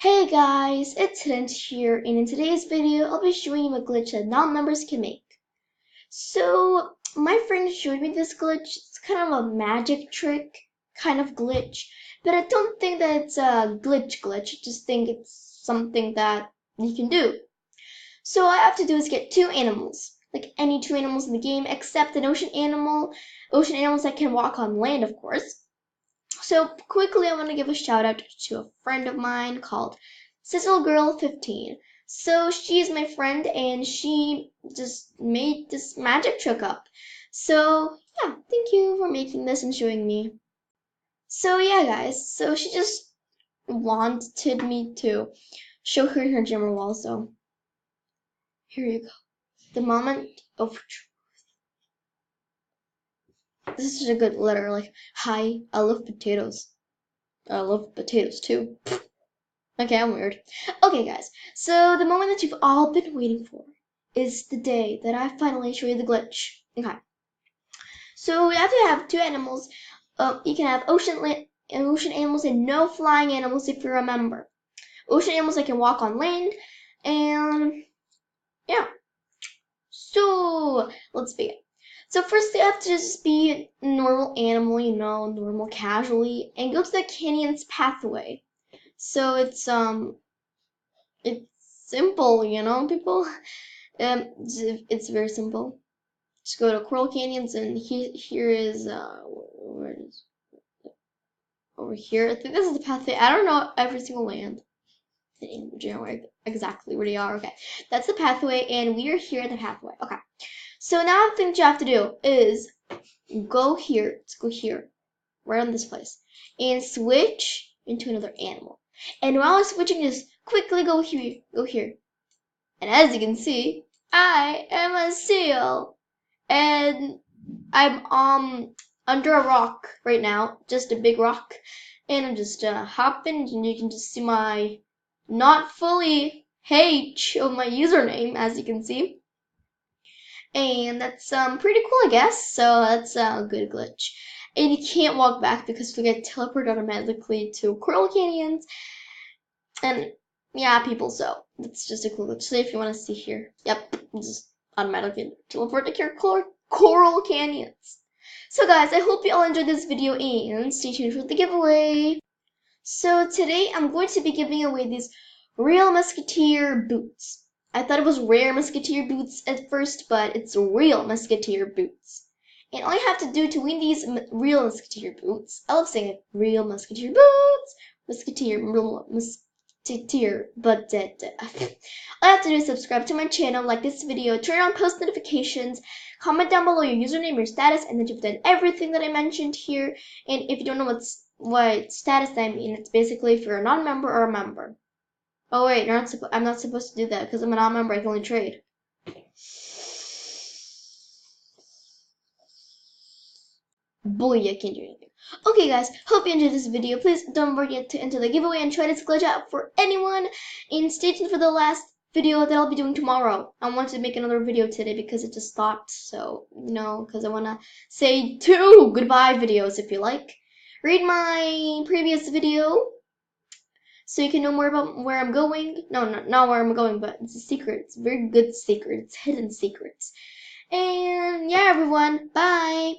Hey guys, it's Hint here, and in today's video, I'll be showing you a glitch that non-members can make. So, my friend showed me this glitch. It's kind of a magic trick kind of glitch, but I don't think that it's a glitch. I just think it's something that you can do. So, all I have to do is get two animals, like any two animals in the game, except an ocean animals that can walk on land, of course. So quickly, I want to give a shout out to a friend of mine called SizzleGirl15. So she's my friend, and she just made this magic trick up. So yeah, thank you for making this and showing me. So yeah, guys. So she just wanted me to show her in her gym wall. So here you go. The moment of truth. This is a good letter. Like, hi, I love potatoes. I love potatoes too. Okay, I'm weird. Okay, guys, so the moment that you've all been waiting for is the day that I finally show you the glitch. Okay, so we have to have two animals. You can have ocean animals and no flying animals if you remember. Ocean animals that can walk on land, and yeah. So let's begin. So first they have to just be a normal animal, normal casually, and go to the canyon's pathway. So it's simple, people. It's very simple. Just go to Coral Canyons, and here is where it is over here. I think this is the pathway. I don't know every single land in January exactly where they are. Okay, that's the pathway, and we are here at the pathway. Okay, so now the thing you have to do is go here. Let's go here, right on this place, and switch into another animal. And while I'm switching, just quickly go here. Go here. And as you can see, I am a seal. And I'm under a rock right now, just a big rock. And I'm just hopping, and you can just see my not fully H of my username, as you can see. And that's pretty cool, I guess. So that's a good glitch. And you can't walk back because we get teleported automatically to Coral Canyons. And yeah, people, so that's just a cool glitch. So if you want to see here, yep, just automatically teleport to Coral Canyons. So guys, I hope you all enjoyed this video and stay tuned for the giveaway. So today I'm going to be giving away these real musketeer boots. I thought it was rare musketeer boots at first, but it's real musketeer boots. And all you have to do to win these real musketeer boots, I love saying it, real musketeer boots, but all you have to do is subscribe to my channel, like this video, turn on post notifications, comment down below your username, your status, and that you've done everything that I mentioned here. And if you don't know what status I mean, it's basically if you're a non-member or a member. Oh wait, I'm not supposed to do that because I'm a non-member. I can only trade. Boy, I can't do anything. Okay, guys, hope you enjoyed this video. Please don't forget to enter the giveaway and try this glitch out for anyone. And stay tuned for the last video that I'll be doing tomorrow. I wanted to make another video today because it just stopped. So, because I want to say 2 goodbye videos if you like. Read my previous video so you can know more about where I'm going. No, not where I'm going, but it's a secret. It's a very good secret. It's hidden secrets. And yeah, everyone, bye.